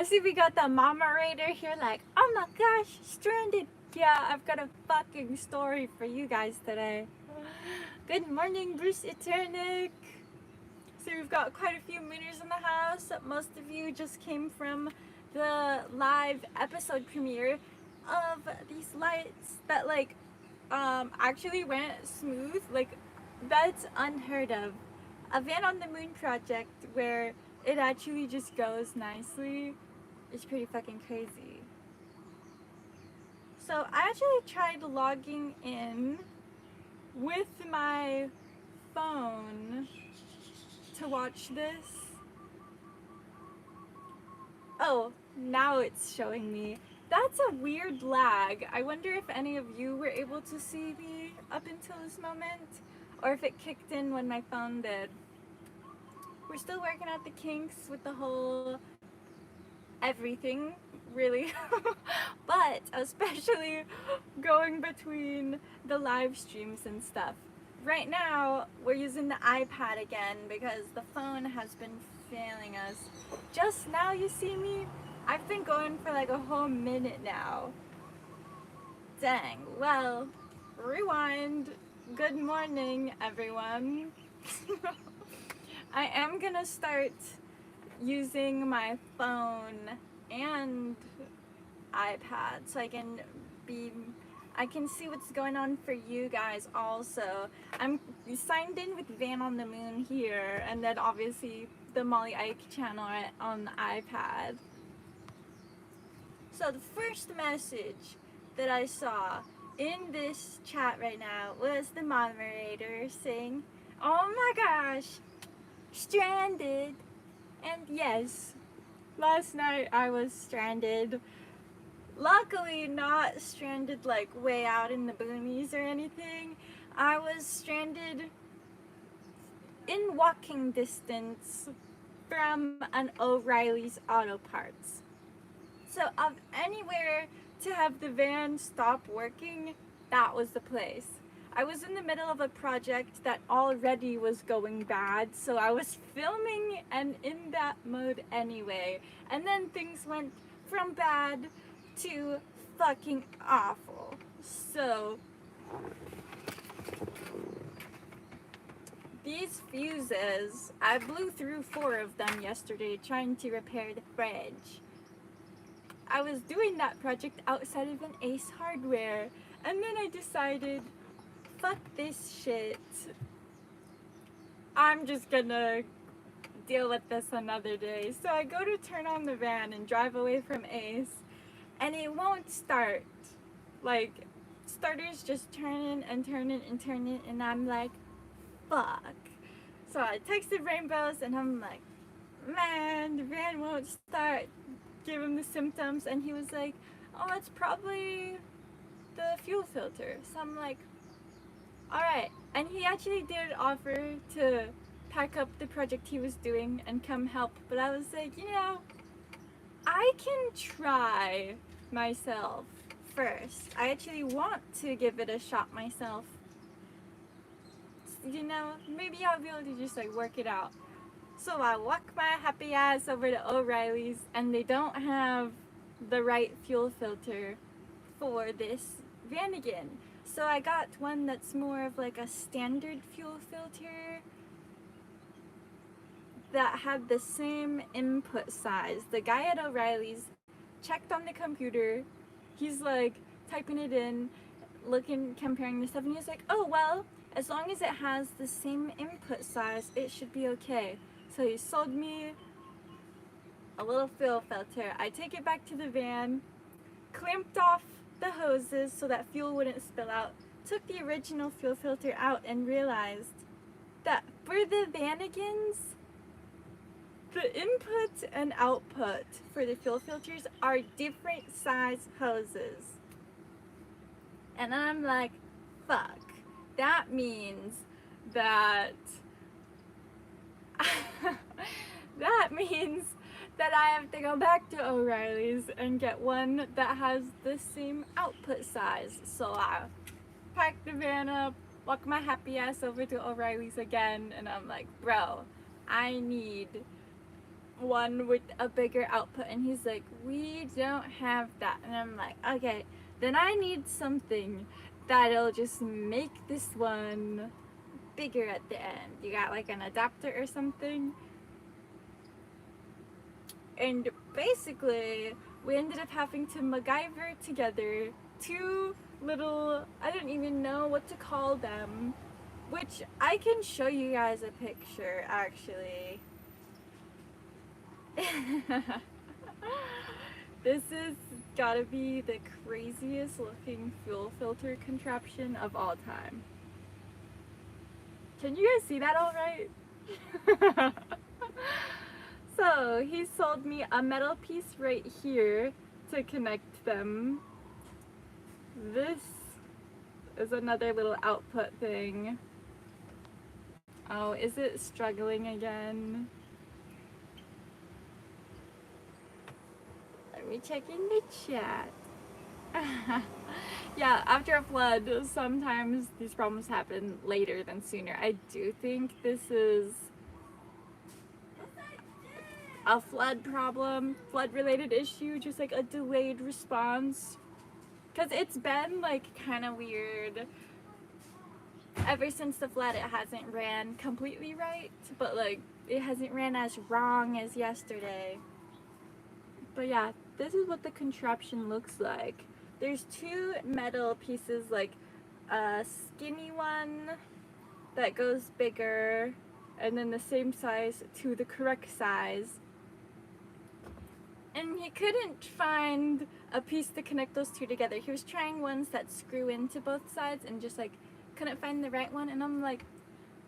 I see we got the mama raider here like, oh my gosh, stranded. Yeah, I've got a fucking story for you guys today. Good morning, Bruce Eternic. So we've got quite a few mooners in the house. Most of you just came from the live episode premiere of these lights that like actually went smooth. Like, that's unheard of. A Van on the Moon project where it actually just goes nicely is pretty fucking crazy. So I actually tried logging in with my phone to watch this. Oh, now it's showing me. That's a weird lag. I wonder if any of you were able to see me up until this moment, or if it kicked in when my phone did. We're still working out the kinks with the whole everything, really. But especially going between the live streams and stuff. Right now, we're using the iPad again because the phone has been failing us. Just now you see me? I've been going for like a whole minute now. Dang. Well, rewind. Good morning, everyone. I am gonna start using my phone and iPad so I can see what's going on for you guys also. I'm signed in with Van on the Moon here, and then obviously the Molly Eichenberger channel on the iPad. So the first message that I saw in this chat right now was the moderator saying, oh my gosh, stranded. And yes, last night I was stranded. Luckily not stranded like way out in the boonies or anything. I was stranded in walking distance from an O'Reilly's Auto Parts. So of anywhere to have the van stop working, that was the place. I was in the middle of a project that already was going bad, so I was filming and in that mode anyway. And then things went from bad to fucking awful. So these fuses, I blew through 4 of them yesterday trying to repair the fridge. I was doing that project outside of an Ace Hardware, and then I decided, fuck this shit. I'm just gonna deal with this another day. So I go to turn on the van and drive away from Ace, and it won't start. Like, starter's just turning and turning and turning, and I'm like, fuck. So I texted Rainbows, and I'm like, man, the van won't start. Give him the symptoms, and he was like, oh, it's probably the fuel filter. So I'm like, alright. And he actually did offer to pack up the project he was doing and come help, but I was like, you know, I can try myself first. I actually want to give it a shot myself. You know, maybe I'll be able to just like work it out. So I walk my happy ass over to O'Reilly's, and they don't have the right fuel filter for this van again. So I got one that's more of like a standard fuel filter that had the same input size. The guy at O'Reilly's checked on the computer. He's like typing it in, looking, comparing the stuff, and he's like, oh well, as long as it has the same input size, it should be okay. So he sold me a little fuel filter. I take it back to the van, clamped off the hoses so that fuel wouldn't spill out, took the original fuel filter out, and realized that for the Vanagons, the input and output for the fuel filters are different size hoses. And I'm like, fuck. That means that that I have to go back to O'Reilly's and get one that has the same output size. So I packed the van up, walked my happy ass over to O'Reilly's again, and I'm like, bro, I need one with a bigger output, and he's like, we don't have that. And I'm like, okay, then I need something that'll just make this one bigger at the end. You got like an adapter or something? And basically, we ended up having to MacGyver together two little, I don't even know what to call them, which I can show you guys a picture actually. This is gotta be the craziest looking fuel filter contraption of all time. Can you guys see that all right? So he sold me a metal piece right here to connect them. This is another little output thing. Oh, is it struggling again? Let me check in the chat. Yeah, after a flood, sometimes these problems happen later than sooner. I do think this is a flood problem, flood related issue, just like a delayed response. Because it's been like kind of weird. Ever since the flood, it hasn't ran completely right, but like it hasn't ran as wrong as yesterday. But yeah, this is what the contraption looks like. There's two metal pieces, like a skinny one that goes bigger, and then the same size to the correct size. And he couldn't find a piece to connect those two together. He was trying ones that screw into both sides and just like couldn't find the right one. And I'm like,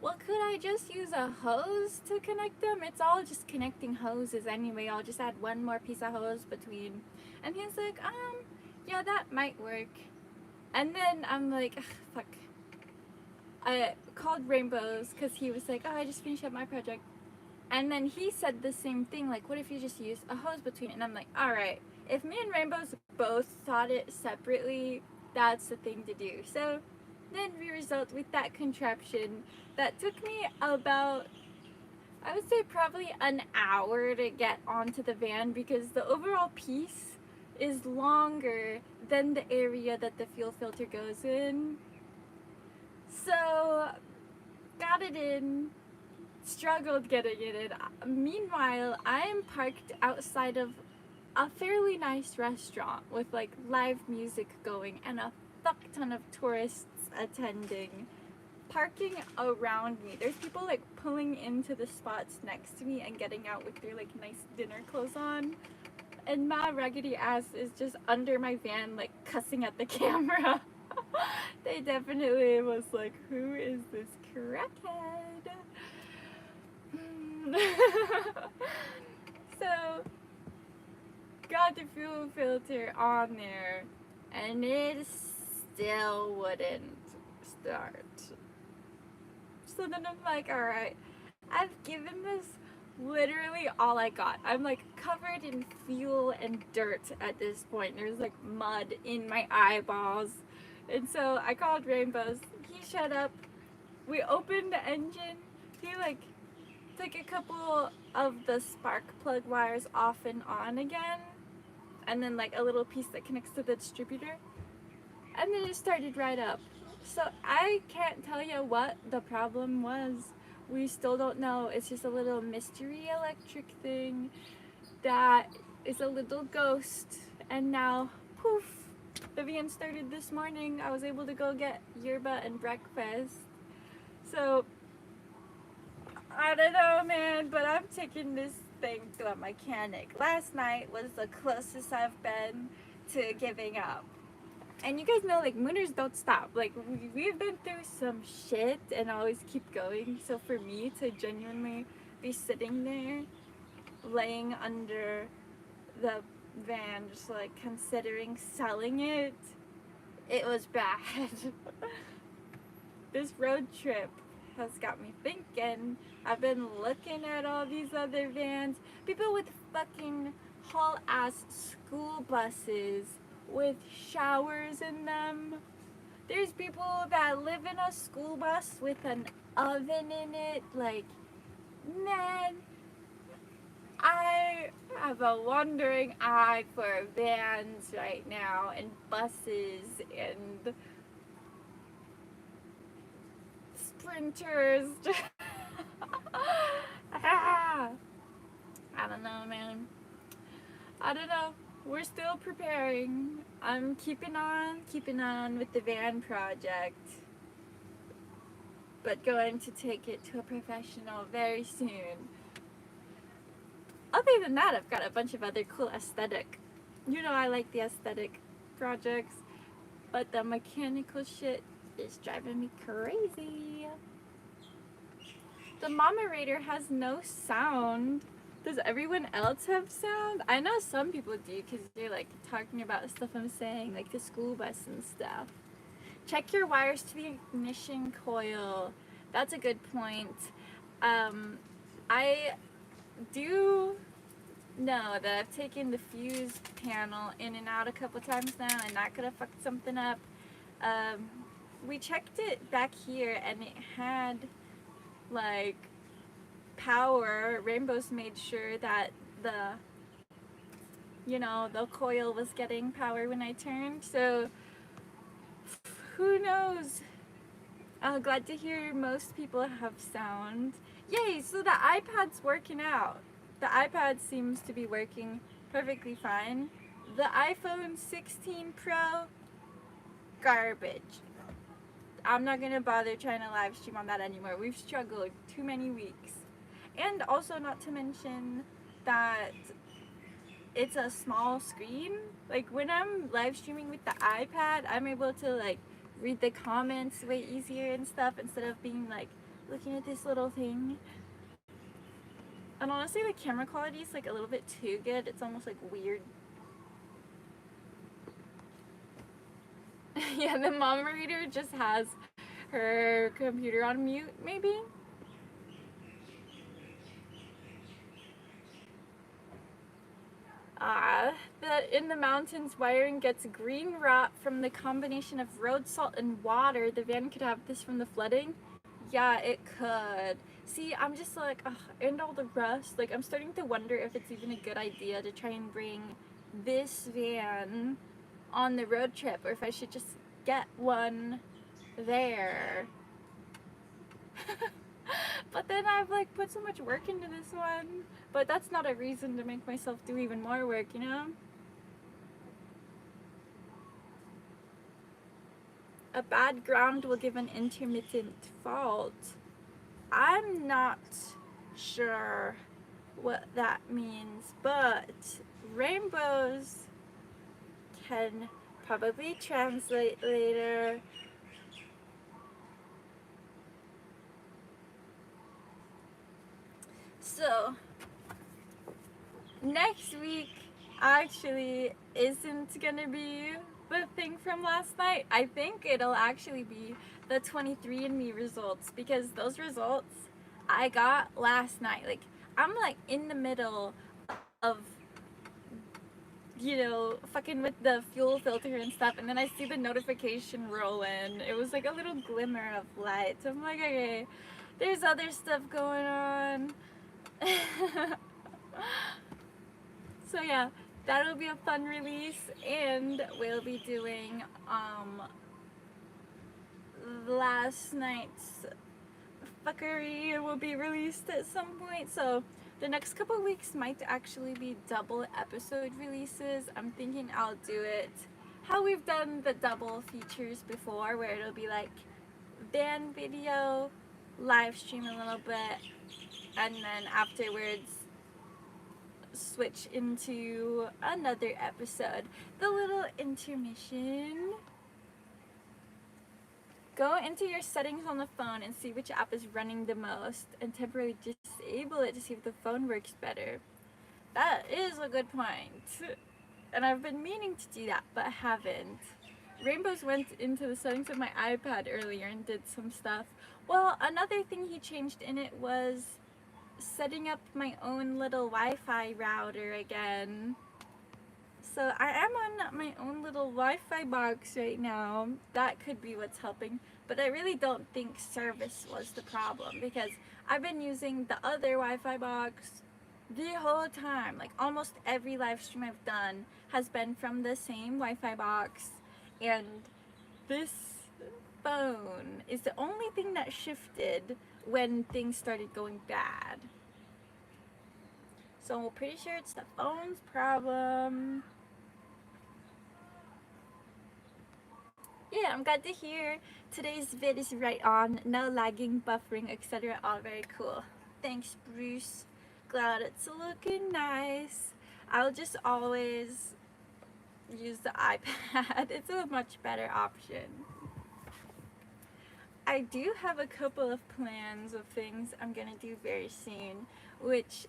well, could I just use a hose to connect them? It's all just connecting hoses anyway. I'll just add one more piece of hose between. And he's like, yeah, that might work. And then I'm like, ugh, fuck. I called Rainbows because he was like, oh, I just finished up my project. And then he said the same thing, like, what if you just use a hose between it? And I'm like, alright, if me and Rainbows both thought it separately, that's the thing to do. So then we result with that contraption that took me about, I would say probably an hour to get onto the van, because the overall piece is longer than the area that the fuel filter goes in. So got it in. Struggled getting it in. Meanwhile, I am parked outside of a fairly nice restaurant with like live music going and a fuck ton of tourists attending, parking around me. There's people like pulling into the spots next to me and getting out with their like nice dinner clothes on, and my raggedy ass is just under my van like cussing at the camera. They definitely was like, who is this crackhead? So got the fuel filter on there and it still wouldn't start. So then I'm like, alright, I've given this literally all I got. I'm like covered in fuel and dirt at this point. There's like mud in my eyeballs. And so I called Rainbows. He showed up. We opened the engine. He like took a couple of the spark plug wires off and on again, and then like a little piece that connects to the distributor, and then it started right up. So I can't tell you what the problem was. We still don't know. It's just a little mystery electric thing that is a little ghost, and now poof, the van started this morning. I was able to go get yerba and breakfast. So I don't know, man, but I'm taking this thing to a mechanic. Last night was the closest I've been to giving up. And you guys know, like, Mooners don't stop. Like, we've been through some shit and always keep going. So for me to genuinely be sitting there, laying under the van, just like considering selling it, it was bad. This road trip has got me thinking. I've been looking at all these other vans, people with fucking haul ass school buses with showers in them. There's people that live in a school bus with an oven in it. Like, man, I have a wandering eye for vans right now, and buses, and sprinters. Ah, I don't know, man. I don't know. We're still preparing. I'm keeping on with the van project, but going to take it to a professional very soon. Other than that, I've got a bunch of other cool aesthetic. You know, I like the aesthetic projects, but the mechanical shit is driving me crazy. The moderator has no sound. Does everyone else have sound? I know some people do because they're like talking about stuff I'm saying, like the school bus and stuff. Check your wires to the ignition coil. That's a good point. I do know that I've taken the fuse panel in and out a couple times now, and that could have fucked something up. We checked it back here, and it had like power. Rainbow's made sure that the the coil was getting power when I turned, so who knows. Glad to hear most people have sound. Yay, so the iPad's working out. The iPad seems to be working perfectly fine. The iPhone 16 Pro, garbage. I'm not gonna bother trying to live stream on that anymore. We've struggled too many weeks. And also, not to mention that it's a small screen. Like when I'm live streaming with the iPad, I'm able to like read the comments way easier and stuff instead of being like looking at this little thing. And honestly, the camera quality is like a little bit too good. It's almost like weird. Yeah, the moderator just has her computer on mute, maybe? In the mountains, wiring gets green rot from the combination of road salt and water. The van could have this from the flooding. Yeah, it could. See, I'm just like, ugh, and all the rust. Like, I'm starting to wonder if it's even a good idea to try and bring this van on the road trip, or if I should just get one there. But then I've like put so much work into this one. But that's not a reason to make myself do even more work, you know? A bad ground will give an intermittent fault. I'm not sure what that means, but rainbows can probably translate later. So, next week actually isn't gonna be the thing from last night. I think it'll actually be the 23andMe results, because those results I got last night. Like, I'm like in the middle of, fucking with the fuel filter and stuff, and then I see the notification roll in. It was like a little glimmer of light. So I'm like, okay, there's other stuff going on. So yeah, that'll be a fun release, and we'll be doing last night's fuckery will be released at some point. So the next couple of weeks might actually be double episode releases. I'm thinking I'll do it how we've done the double features before, where it'll be like van video, live stream a little bit, and then afterwards switch into another episode. The little intermission. Go into your settings on the phone and see which app is running the most, and temporarily disable it to see if the phone works better. That is a good point. And I've been meaning to do that, but haven't. Rainbows went into the settings of my iPad earlier and did some stuff. Well, another thing he changed in it was setting up my own little Wi-Fi router again. So I am on my own little Wi-Fi box right now. That could be what's helping, but I really don't think service was the problem, because I've been using the other Wi-Fi box the whole time. Like almost every live stream I've done has been from the same Wi-Fi box, and this phone is the only thing that shifted when things started going bad. So I'm pretty sure it's the phone's problem. Yeah, I'm glad to hear today's vid is right on. No lagging, buffering, etc. All very cool. Thanks, Bruce. Glad it's looking nice. I'll just always use the iPad. It's a much better option. I do have a couple of plans of things I'm gonna do very soon, which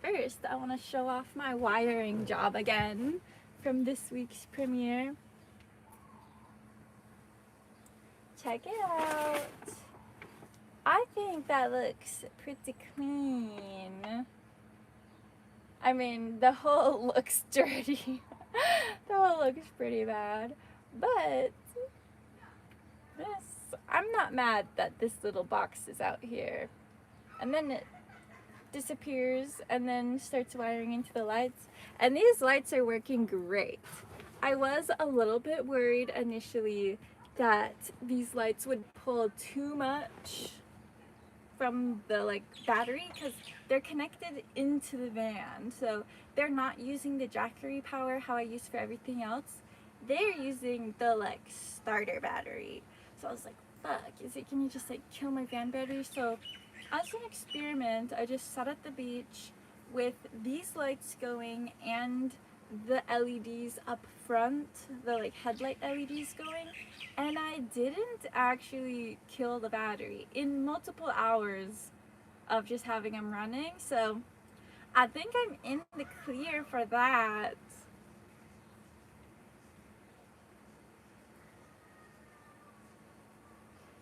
first I want to show off my wiring job again from this week's premiere. Check it out. I think that looks pretty clean. I mean, the hole looks dirty. The hole looks pretty bad. But this, I'm not mad that this little box is out here. And then it disappears and then starts wiring into the lights. And these lights are working great. I was a little bit worried initially that these lights would pull too much from the battery, because they're connected into the van, so they're not using the Jackery power how I use for everything else. They're using the starter battery. So I was like, fuck, can you just kill my van battery? So as an experiment, I just sat at the beach with these lights going and the LEDs up front, the headlight LEDs going, and I didn't actually kill the battery in multiple hours of just having them running. So I think I'm in the clear for that.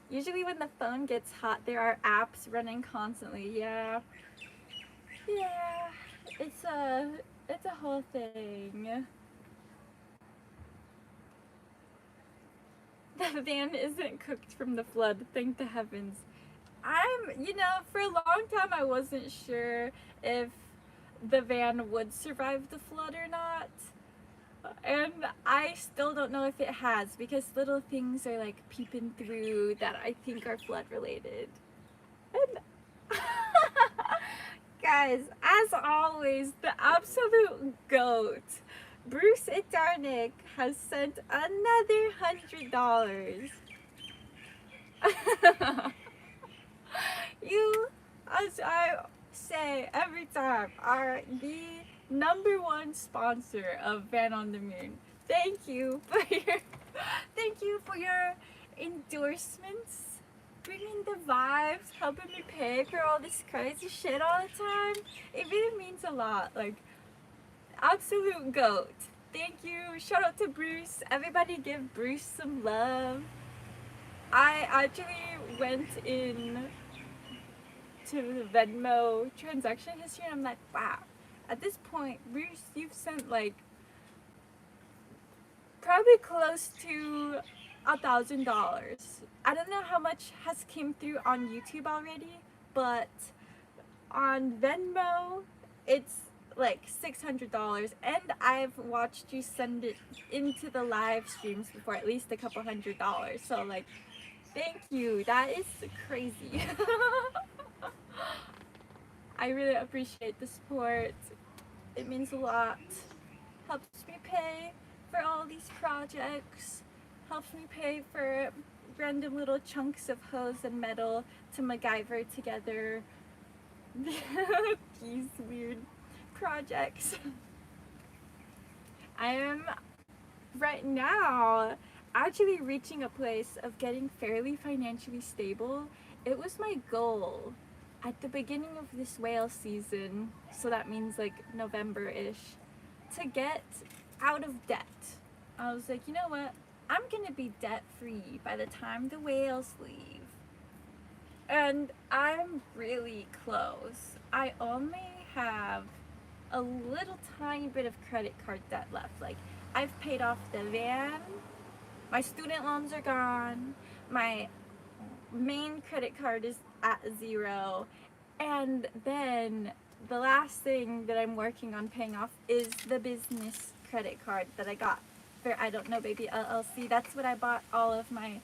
Usually when the phone gets hot, there are apps running constantly. Yeah, it's a whole thing. The van isn't cooked from the flood, thank the heavens. For a long time I wasn't sure if the van would survive the flood or not. And I still don't know if it has, because little things are peeping through that I think are flood related. And guys, as always, the absolute GOAT, Bruce Idarnik, has sent another $100. You, as I say every time, are the #1 sponsor of Van on the Moon. Thank you for your endorsements, bringing the vibes, helping me pay for all this crazy shit all the time. It really means a lot. Absolute GOAT. Thank you. Shout out to Bruce. Everybody give Bruce some love. I actually went in to the Venmo transaction history and I'm like, wow, at this point, Bruce, you've sent probably close to $1,000. I don't know how much has came through on YouTube already, but on Venmo, it's $600, and I've watched you send it into the live streams before, at least a couple $100. So thank you. That is crazy. I really appreciate the support. It means a lot. Helps me pay for all these projects. Helps me pay for random little chunks of hose and metal to MacGyver together these weird projects. I am right now actually reaching a place of getting fairly financially stable. It was my goal at the beginning of this whale season, so that means November-ish, to get out of debt. I was like, you know what? I'm gonna be debt-free by the time the whales leave. And I'm really close. I only have a little tiny bit of credit card debt left. I've paid off the van, my student loans are gone, my main credit card is at 0, and then the last thing that I'm working on paying off is the business credit card that I got for I Don't Know Baby LLC. That's what I bought all of my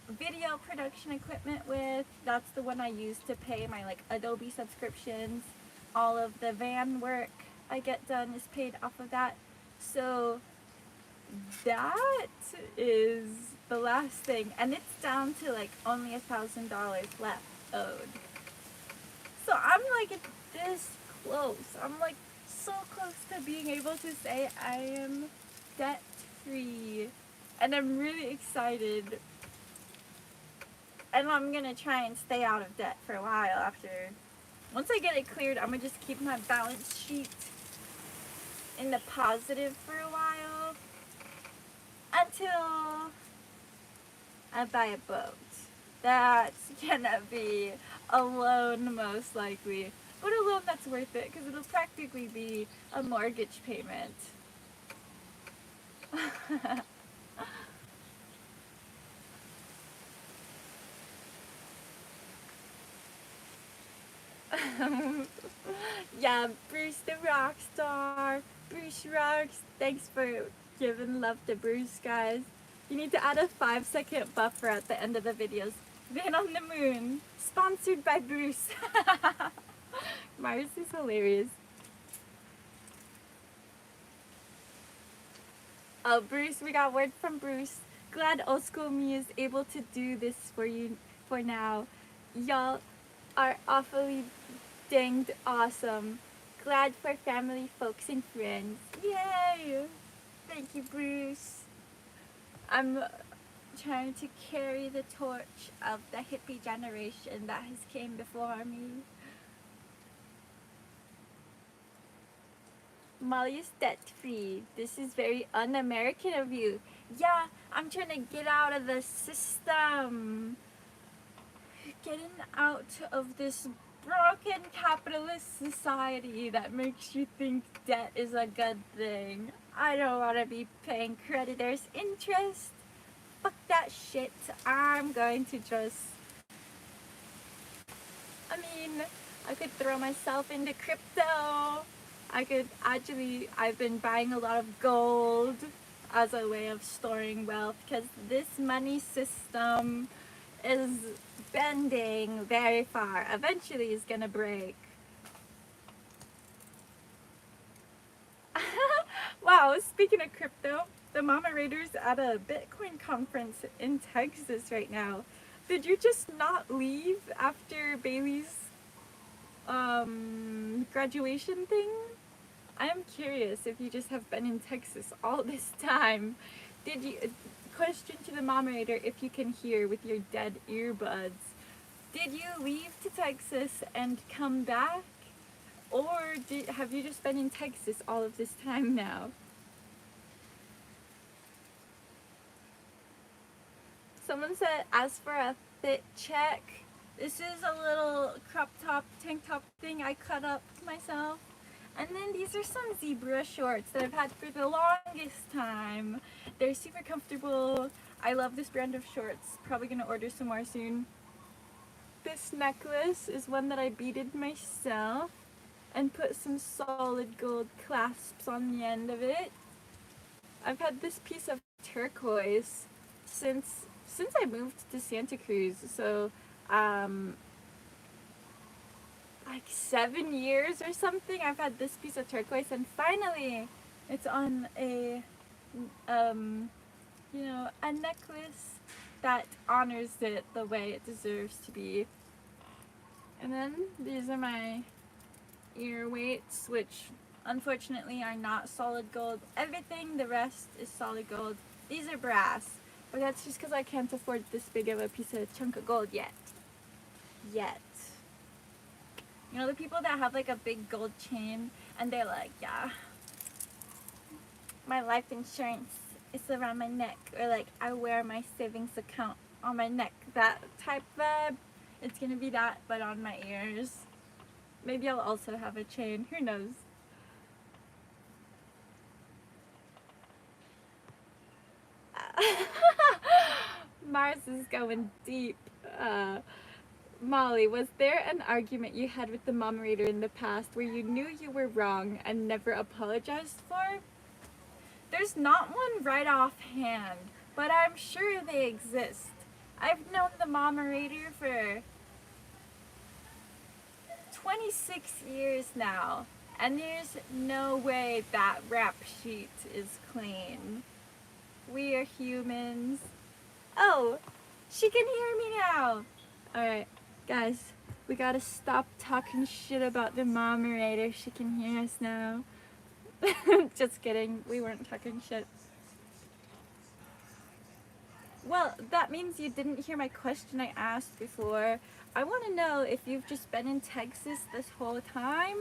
video production equipment with. That's the one I use to pay my like Adobe subscriptions. All of the van work I get done is paid off of that. So that is the last thing, and it's down to like only $1,000 left owed. So I'm like this close. I'm like so close to being able to say I am debt free, and I'm really excited. And I'm gonna try and stay out of debt for a while after. Once I get it cleared, I'm gonna just keep my balance sheet in the positive for a while until I buy a boat. That's gonna be a loan most likely, but a loan that's worth it because it'll practically be a mortgage payment. Yeah, Bruce the rock star. Bruce rocks. Thanks for giving love to Bruce, guys. You need to add a 5-second buffer at the end of the videos. Van on the Moon, sponsored by Bruce. Mars is hilarious. Oh, Bruce, we got word from Bruce. Glad Old School Me is able to do this for you for now. Y'all are awfully danged awesome. Glad for family, folks, and friends. Yay! Thank you, Bruce. I'm trying to carry the torch of the hippie generation that has came before me. Molly is debt-free. This is very un-American of you. Yeah, I'm trying to get out of the system. Getting out of this broken capitalist society that makes you think debt is a good thing. I don't want to be paying creditors interest. Fuck that shit. I'm going to just... I mean, I could throw myself into crypto. I've been buying a lot of gold as a way of storing wealth because this money system is bending very far. Eventually it's gonna break. Wow, speaking of crypto, the Mama Raiders at a Bitcoin conference in Texas right now. Did you just not leave after Bailey's graduation thing? I am curious if you just have been in Texas all this time. Did you, question to the moderator if you can hear with your dead earbuds. Did you leave to Texas and come back? Or have you just been in Texas all of this time now? Someone said, as for a fit check, this is a little crop top, tank top thing I cut up myself. And then these are some zebra shorts that I've had for the longest time. They're super comfortable. I love this brand of shorts. Probably gonna order some more soon. This necklace is one that I beaded myself and put some solid gold clasps on the end of it. I've had this piece of turquoise since I moved to Santa Cruz, so like 7 years or something. I've had this piece of turquoise, and finally it's on a you know, a necklace that honors it the way it deserves to be. And then these are my ear weights, which unfortunately are not solid gold. Everything the rest is solid gold. These are brass, but that's just because I can't afford this big of a piece of chunk of gold yet. You know the people that have like a big gold chain and they're like, yeah, my life insurance is around my neck, or like I wear my savings account on my neck, that type vibe. It's gonna be that, but on my ears. Maybe I'll also have a chain, who knows. Mars is going deep. Molly, was there an argument you had with the moderator in the past where you knew you were wrong and never apologized for? There's not one right offhand, but I'm sure they exist. I've known the moderator for 26 years now, and there's no way that rap sheet is clean. We are humans. Oh, she can hear me now. Alright, guys, we gotta stop talking shit about the moderator. She can hear us now. Just kidding, we weren't talking shit. Well, that means you didn't hear my question I asked before. I want to know if you've just been in Texas this whole time,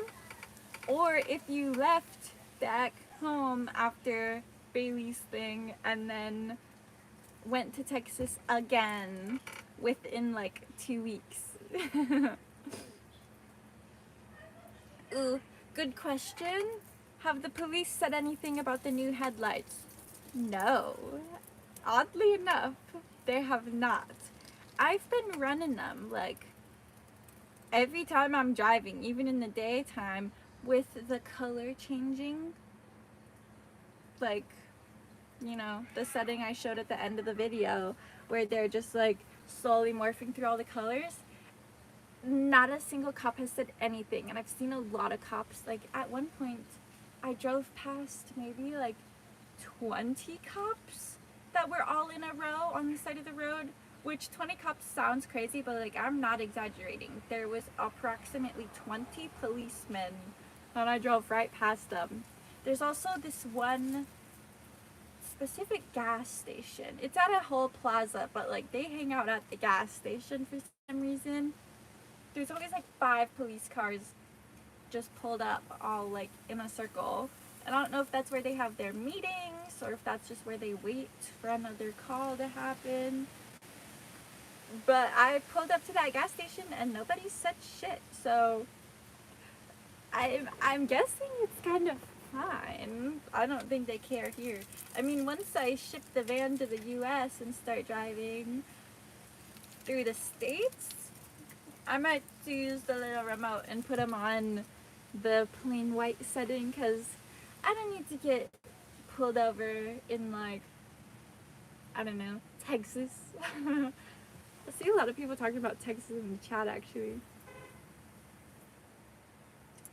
or if you left back home after Bailey's thing and then went to Texas again within like 2 weeks. Ooh, good question. Have the police said anything about the new headlights? No. Oddly enough, they have not. I've been running them like every time I'm driving, even in the daytime, with the color changing. Like, you know, the setting I showed at the end of the video where they're just like slowly morphing through all the colors. Not a single cop has said anything, and I've seen a lot of cops. Like, at one point I drove past maybe like 20 cops that were all in a row on the side of the road, which 20 cops sounds crazy, but like, I'm not exaggerating. There was approximately 20 policemen and I drove right past them. There's also this one specific gas station. It's at a whole plaza, but like, they hang out at the gas station for some reason. There's always like 5 police cars just pulled up all like in a circle. And I don't know if that's where they have their meetings or if that's just where they wait for another call to happen. But I pulled up to that gas station and nobody said shit, so I'm guessing it's kind of fine. I don't think they care here. I mean, once I ship the van to the US and start driving through the States, I might use the little remote and put them on the plain white setting, because I don't need to get pulled over in, like, I don't know, Texas. I see a lot of people talking about Texas in the chat, actually.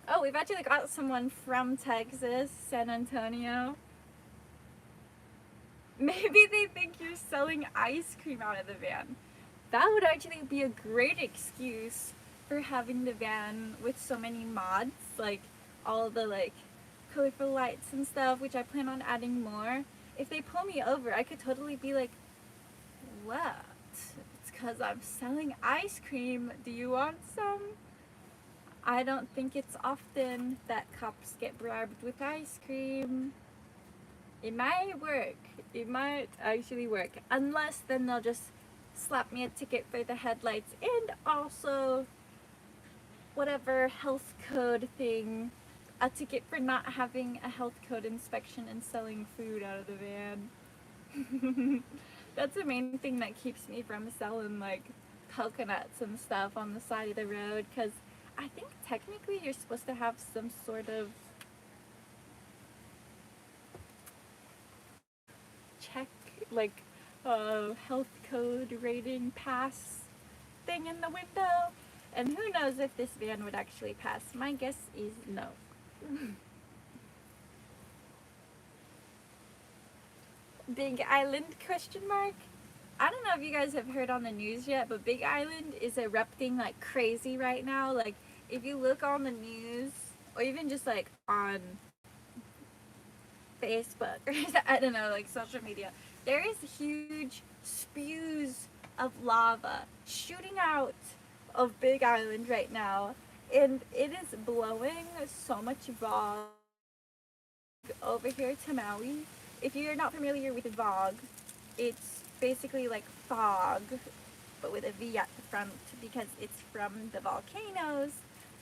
Oh, we've actually got someone from Texas, San Antonio. Maybe they think you're selling ice cream out of the van. That would actually be a great excuse for having the van with so many mods, like all the like colorful lights and stuff, which I plan on adding more. If they pull me over, I could totally be like, what? It's because I'm selling ice cream. Do you want some? I don't think it's often that cops get bribed with ice cream. It might work. It might actually work. Unless then they'll just slap me a ticket for the headlights and also whatever health code thing. A ticket for not having a health code inspection and selling food out of the van. That's the main thing that keeps me from selling like coconuts and stuff on the side of the road, because I think technically you're supposed to have some sort of check, like health code rating pass thing in the window, and who knows if this van would actually pass. My guess is no. Big Island question mark? I don't know if you guys have heard on the news yet, but Big Island is erupting like crazy right now. Like, if you look on the news, or even just like on Facebook, or I don't know, like social media, there is huge spews of lava shooting out of Big Island right now, and it is blowing so much fog over here to Maui. If you're not familiar with fog, it's basically like fog, but with a V at the front, because it's from the volcanoes.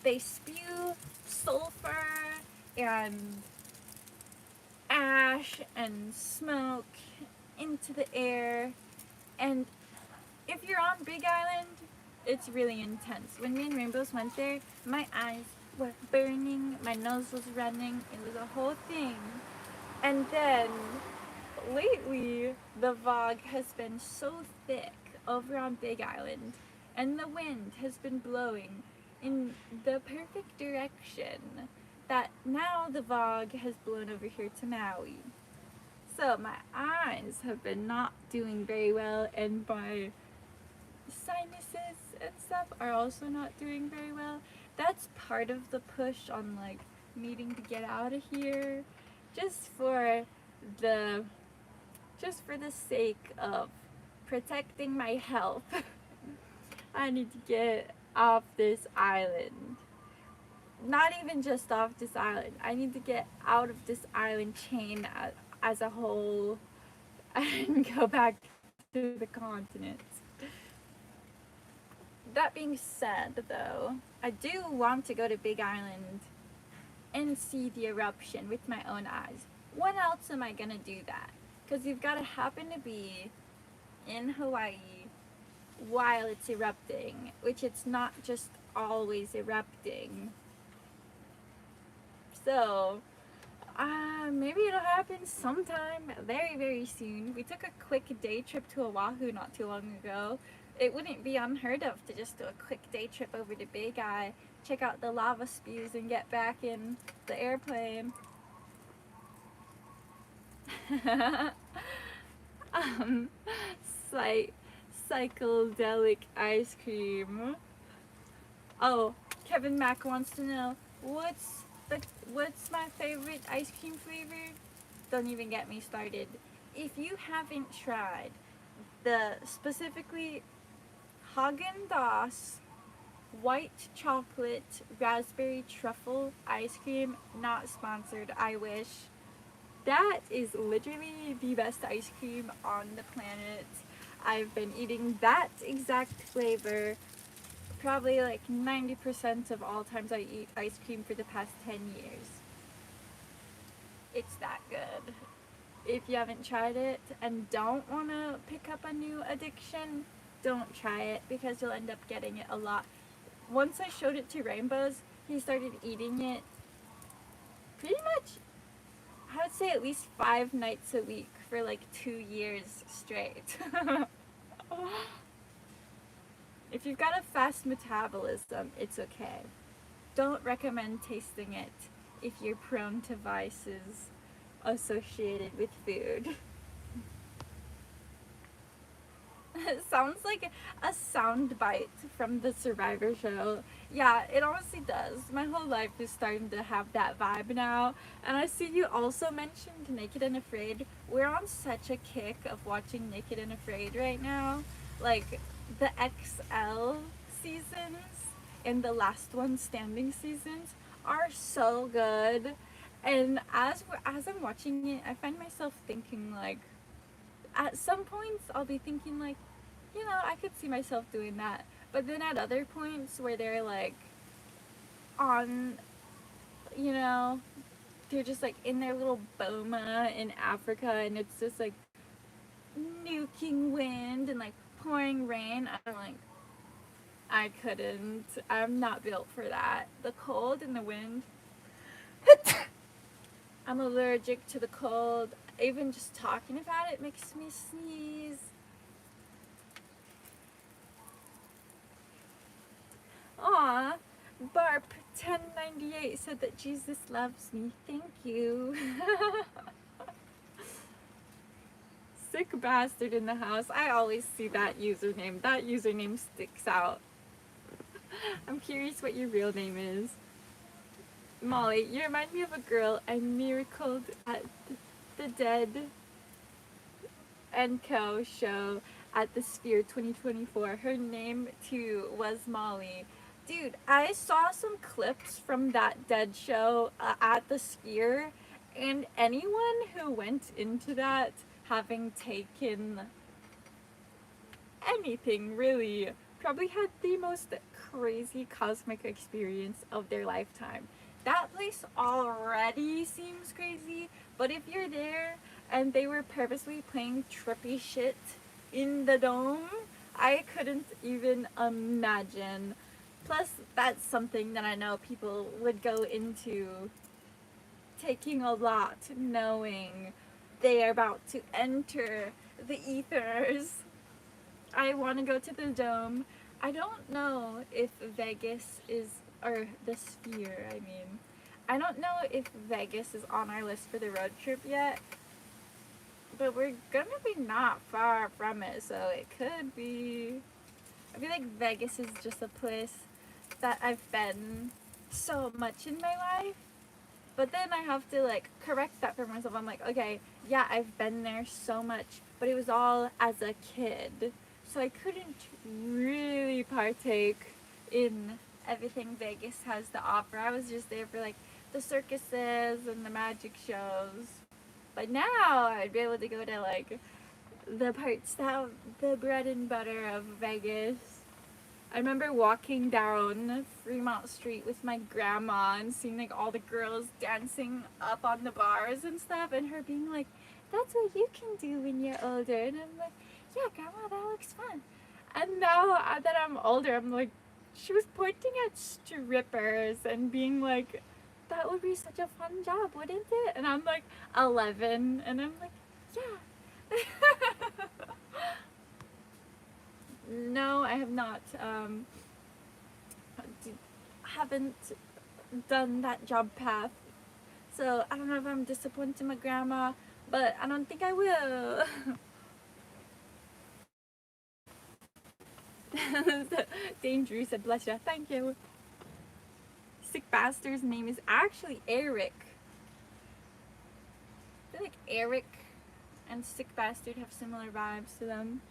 They spew sulfur and ash and smoke into the air, and if you're on Big Island, it's really intense. When me and Rainbows went there, my eyes were burning, my nose was running, it was a whole thing. And then lately, the fog has been so thick over on Big Island, and the wind has been blowing in the perfect direction that now the fog has blown over here to Maui. So my eyes have been not doing very well, and my sinuses and stuff are also not doing very well. That's part of the push on like needing to get out of here, just for the sake of protecting my health. I need to get off this island. Not even just off this island. I need to get out of this island chain as a whole and go back to the continent. That being said, though, I do want to go to Big Island and see the eruption with my own eyes. When else am I gonna do that? Because you've got to happen to be in Hawaii while it's erupting, which it's not just always erupting. So, maybe it'll happen sometime very, very soon. We took a quick day trip to Oahu not too long ago. It wouldn't be unheard of to just do a quick day trip over to Big Eye, check out the lava spews, and get back in the airplane. Psychedelic ice cream. Oh, Kevin Mack wants to know what's my favorite ice cream flavor? Don't even get me started. If you haven't tried the specifically Haagen-Dazs white chocolate raspberry truffle ice cream, not sponsored, I wish. That is literally the best ice cream on the planet. I've been eating that exact flavor probably like 90% of all times I eat ice cream for the past 10 years. It's that good. If you haven't tried it and don't want to pick up a new addiction, don't try it because you'll end up getting it a lot. Once I showed it to Rainbows, he started eating it pretty much, I would say at least 5 nights a week for like 2 years straight. If you've got a fast metabolism, it's okay. Don't recommend tasting it if you're prone to vices associated with food. It sounds like a sound bite from the Survivor show. Yeah, it honestly does. My whole life is starting to have that vibe now. And I see you also mentioned Naked and Afraid. We're on such a kick of watching Naked and Afraid right now. Like, the XL seasons and the last one standing seasons are so good. And as I'm watching it, I find myself thinking, like, at some points I'll be thinking, like, you know, I could see myself doing that. But then at other points where they're like on, you know, they're just like in their little boma in Africa and it's just like nuking wind and like pouring rain, I'm like, I couldn't. I'm not built for that. The cold and the wind. I'm allergic to the cold. Even just talking about it makes me sneeze. Aw, Barp1098 said that Jesus loves me. Thank you. Sick bastard in the house. I always see that username. That username sticks out. I'm curious what your real name is. Molly, you remind me of a girl I miracled at the Dead & Co. show at the Sphere 2024. Her name, too, was Molly. Dude, I saw some clips from that Dead show at the Sphere, and anyone who went into that having taken anything, really, probably had the most crazy cosmic experience of their lifetime. That place already seems crazy, but if you're there and they were purposely playing trippy shit in the dome, I couldn't even imagine. Plus, that's something that I know people would go into taking a lot, knowing they are about to enter the ethers. I want to go to the dome. I don't know if Vegas is, or the sphere, I mean. I don't know if Vegas is on our list for the road trip yet, but we're gonna be not far from it, so it could be. I feel like Vegas is just a place that I've been so much in my life, but then I have to like correct that for myself. I'm like, okay, yeah, I've been there so much, but it was all as a kid, so I couldn't really partake in everything Vegas has to offer. I was just there for like the circuses and the magic shows. But now I'd be able to go to like the parts that have the bread and butter of Vegas. I remember walking down Fremont Street with my grandma and seeing like all the girls dancing up on the bars and stuff, and her being like, "That's what you can do when you're older." And I'm like, "Yeah, grandma, that looks fun." And now that I'm older, I'm like, she was pointing at strippers and being like, "That would be such a fun job, wouldn't it?" And I'm like 11, and I'm like, "Yeah." No, I have not. Haven't done that job path. So I don't know if I'm disappointing my grandma, but I don't think I will. Dame Drew said, "Bless you." Thank you. Sick bastard's name is actually Eric. I feel like Eric and Sick Bastard have similar vibes to them.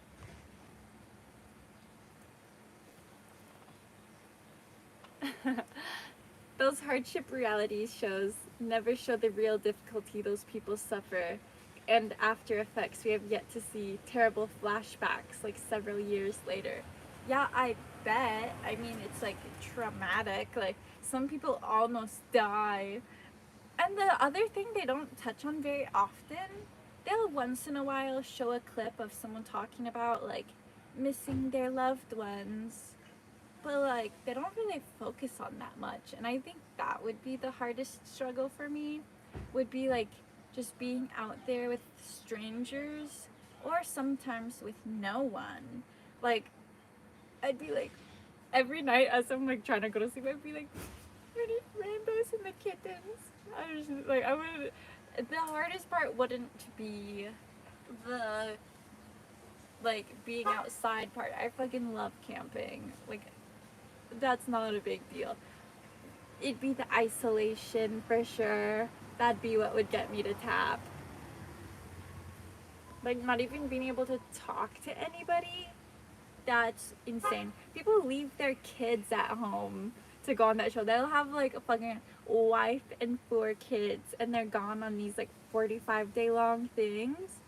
Those hardship reality shows never show the real difficulty those people suffer, and after effects we have yet to see terrible flashbacks like several years later. Yeah, I bet. I mean, it's like traumatic. Like, some people almost die. And the other thing they don't touch on very often, they'll once in a while show a clip of someone talking about like missing their loved ones, but like they don't really focus on that much. And I think that would be the hardest struggle for me, would be like just being out there with strangers, or sometimes with no one. Like, I'd be like, every night as I'm like trying to go to sleep, I'd be like, "Where did rainbows and the kittens?" I was just like, I would. The hardest part wouldn't be the like being outside part. I fucking love camping. Like, that's not a big deal. It'd be the isolation for sure. That'd be what would get me to tap. Like, not even being able to talk to anybody. That's insane. People leave their kids at home to go on that show. They'll have like a fucking wife and 4 kids, and they're gone on these like 45-day long things.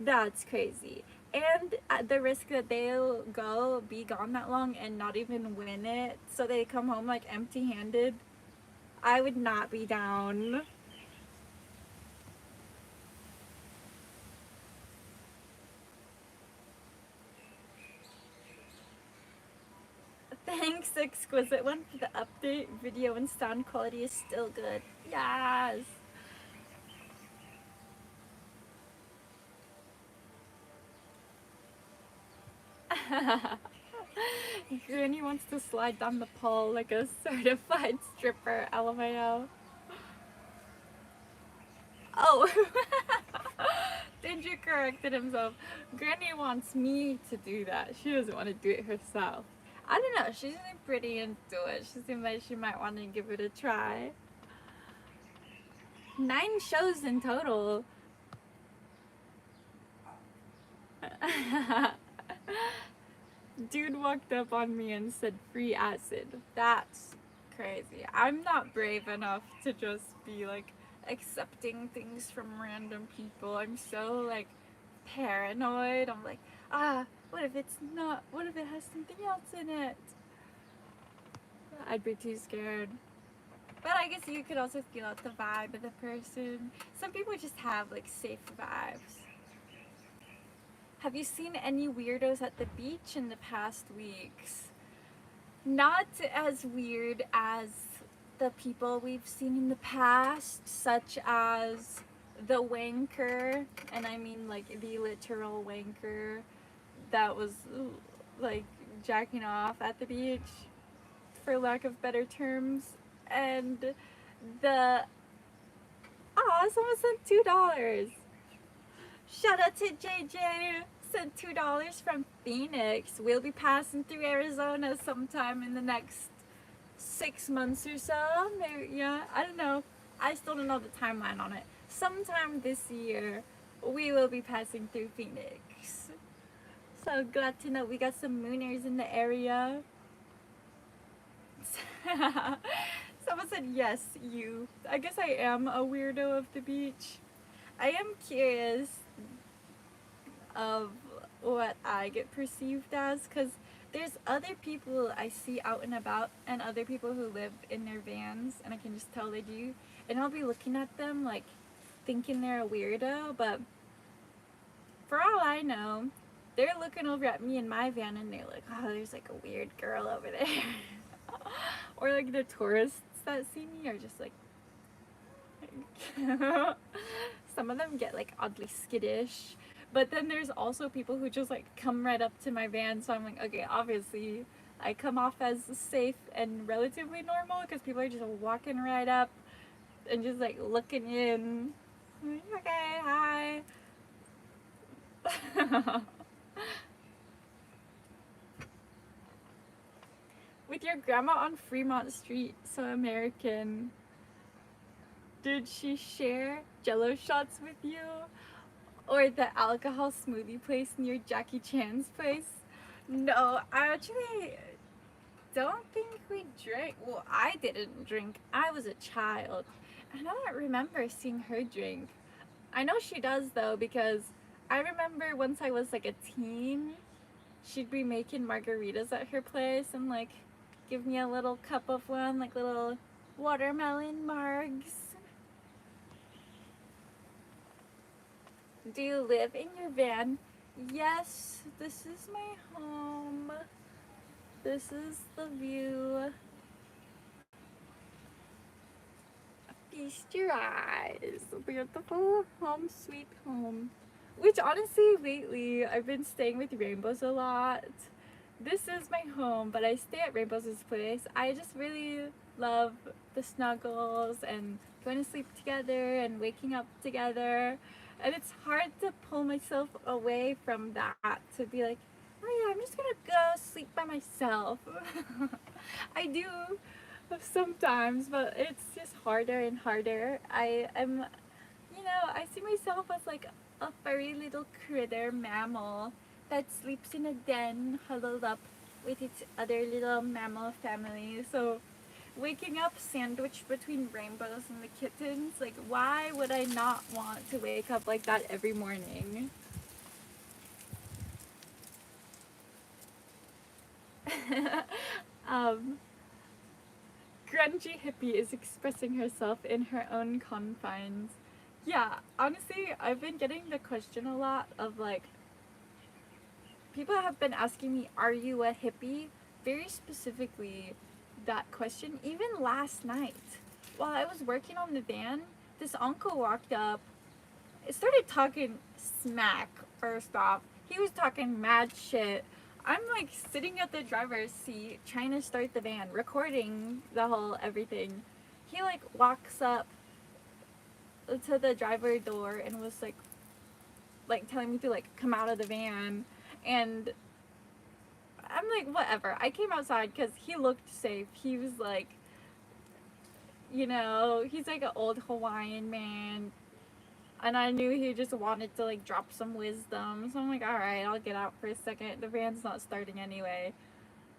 That's crazy. And at the risk that they'll be gone that long and not even win it, so they come home like empty handed, I would not be down. Thanks, Exquisite One, for the update. Video and sound quality is still good. Yes! Granny wants to slide down the pole like a certified stripper, LMAO. Oh! Ginger corrected himself. Granny wants me to do that. She doesn't want to do it herself. I don't know. She seemed pretty into it. She seemed like she might want to give it a try. 9 shows in total. Dude walked up on me and said free acid. That's crazy. I'm not brave enough to just be like accepting things from random people. I'm so like paranoid. I'm like, what if it's not? What if it has something else in it? I'd be too scared. But I guess you could also feel out the vibe of the person. Some people just have like safe vibes. Have you seen any weirdos at the beach in the past weeks? Not as weird as the people we've seen in the past, such as the wanker, and I mean like the literal wanker that was like jacking off at the beach, for lack of better terms, and the someone sent $2. Shout out to JJ. Sent $2 from Phoenix. We'll be passing through Arizona sometime in the next 6 months or so. Maybe, yeah, I don't know. I still don't know the timeline on it. Sometime this year, we will be passing through Phoenix. So glad to know we got some mooners in the area. Someone said yes, you. I guess I am a weirdo of the beach. I am curious of what I get perceived as, because there's other people I see out and about and other people who live in their vans, and I can just tell they do, and I'll be looking at them like thinking they're a weirdo, but for all I know, they're looking over at me in my van and they're like, oh, there's like a weird girl over there. Or like the tourists that see me are just like some of them get like oddly skittish, but then there's also people who just like come right up to my van, so I'm like, okay, obviously I come off as safe and relatively normal because people are just walking right up and just like looking in. I'm like, okay, hi. With your grandma on Fremont Street, so American. Did she share Jello shots with you? Or the alcohol smoothie place near Jackie Chan's place? No, I actually don't think we drank. Well, I didn't drink. I was a child. And I don't remember seeing her drink. I know she does though, because I remember once I was like a teen, she'd be making margaritas at her place and like give me a little cup of one, like little watermelon margs. Do you live in your van? Yes, this is my home. This is the view. Feast your eyes. Beautiful home sweet home. Which honestly, lately, I've been staying with Rainbows a lot. This is my home, but I stay at Rainbows' place. I just really love the snuggles and going to sleep together and waking up together. And it's hard to pull myself away from that, to be like, oh yeah, I'm just gonna go sleep by myself. I do sometimes, but it's just harder and harder. I am, I see myself as like a furry little critter mammal that sleeps in a den huddled up with its other little mammal family. So waking up sandwiched between Rainbows and the kittens, like why would I not want to wake up like that every morning? Grungy hippie is expressing herself in her own confines. Yeah, honestly, I've been getting the question a lot of like, people have been asking me, are you a hippie? Very specifically, that question, even last night. While I was working on the van, this uncle walked up, started talking smack first off. He was talking mad shit. I'm like sitting at the driver's seat trying to start the van, recording the whole everything. He like walks up to the driver door and was like telling me to like come out of the van, and I'm like, whatever. I came outside because he looked safe. He was like, he's like an old Hawaiian man, and I knew he just wanted to like drop some wisdom. So I'm like, alright, I'll get out for a second. The van's not starting anyway.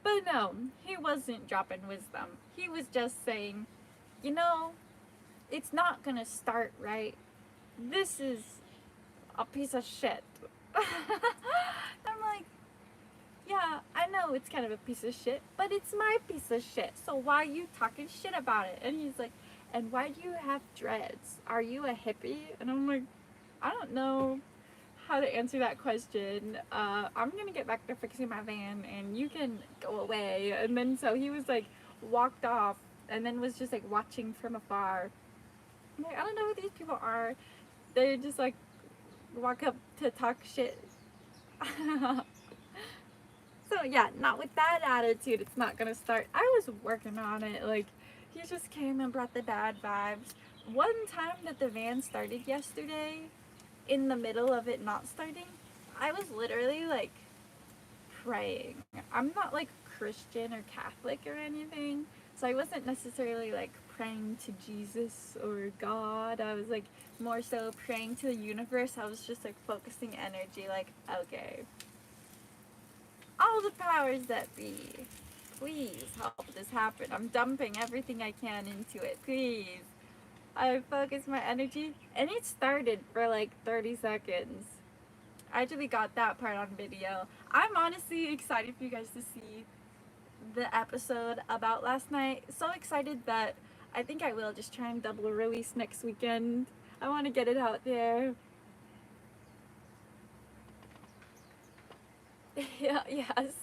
But no, he wasn't dropping wisdom. He was just saying, it's not gonna start right. This is a piece of shit. I'm like, yeah, I know it's kind of a piece of shit, but it's my piece of shit. So why are you talking shit about it? And he's like, and why do you have dreads? Are you a hippie? And I'm like, I don't know how to answer that question. I'm gonna get back to fixing my van and you can go away. And then so he was like walked off and then was just like watching from afar. I'm like, I don't know who these people are. They just like walk up to talk shit. So yeah, not with that attitude, it's not gonna start. I was working on it. Like, he just came and brought the bad vibes. One time that the van started yesterday, in the middle of it not starting, I was literally like praying. I'm not like Christian or Catholic or anything, so I wasn't necessarily like praying to Jesus or God. I was like more so praying to the universe. I was just like focusing energy, like, okay, all the powers that be, please help this happen. I'm dumping everything I can into it, please. I focused my energy, and it started for like 30 seconds. I actually got that part on video. I'm honestly excited for you guys to see the episode about last night. So excited that I think I will just try and double release next weekend. I want to get it out there. Yeah,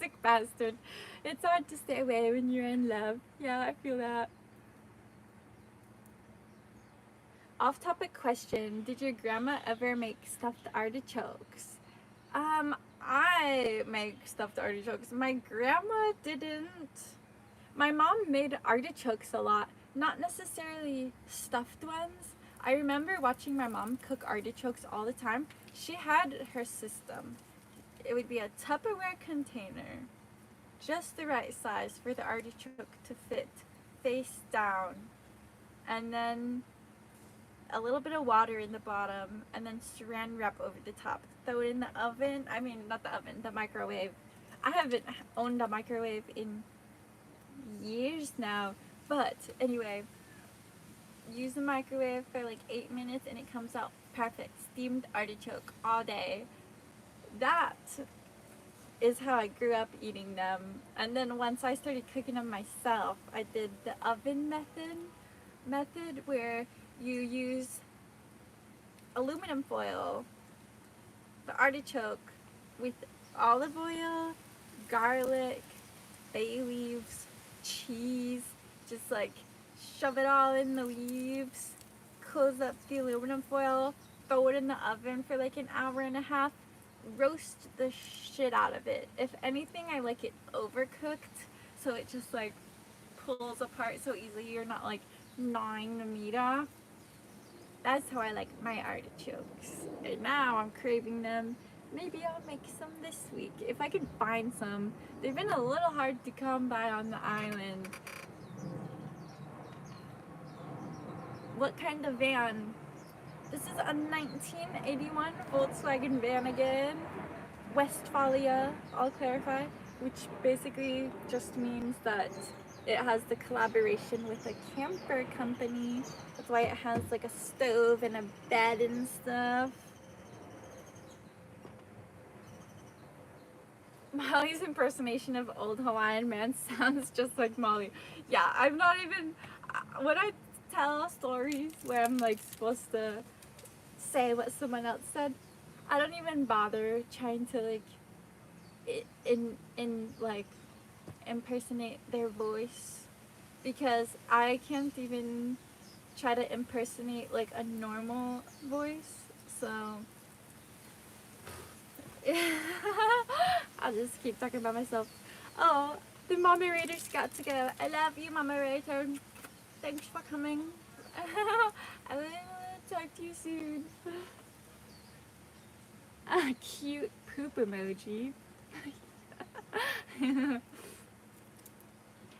sick bastard. It's hard to stay away when you're in love. Yeah, I feel that. Off-topic question, did your grandma ever make stuffed artichokes? I make stuffed artichokes. My grandma didn't. My mom made artichokes a lot, not necessarily stuffed ones. I remember watching my mom cook artichokes all the time. She had her system. It would be a Tupperware container, just the right size for the artichoke to fit face down, and then a little bit of water in the bottom, and then saran wrap over the top. Throw it in the oven. I mean, not the oven, the microwave. I haven't owned a microwave in years now, but anyway, use the microwave for like 8 minutes and it comes out perfect. Steamed artichoke all day. That is how I grew up eating them. And then once I started cooking them myself, I did the oven method where you use aluminum foil, the artichoke with olive oil, garlic, bay leaves, cheese, just like shove it all in the leaves, close up the aluminum foil, throw it in the oven for like an hour and a half, roast the shit out of it. If anything, I like it overcooked, so it just like pulls apart so easily. You're not like gnawing the meat off. That's how I like my artichokes. And now I'm craving them. Maybe I'll make some this week if I can find some. They've been a little hard to come by on the island. What kind of van? This is a 1981 Volkswagen van again. Westphalia, I'll clarify, which basically just means that it has the collaboration with a camper company. That's why it has like a stove and a bed and stuff. Molly's impersonation of old Hawaiian man sounds just like Molly. Yeah, I'm not even, when I tell stories where I'm like supposed to say what someone else said, I don't even bother trying to like like impersonate their voice, because I can't even try to impersonate like a normal voice, so I'll just keep talking about myself. Oh, the moderators got to go. I love you, moderator. Thanks for coming. I will talk to you soon. A cute poop emoji.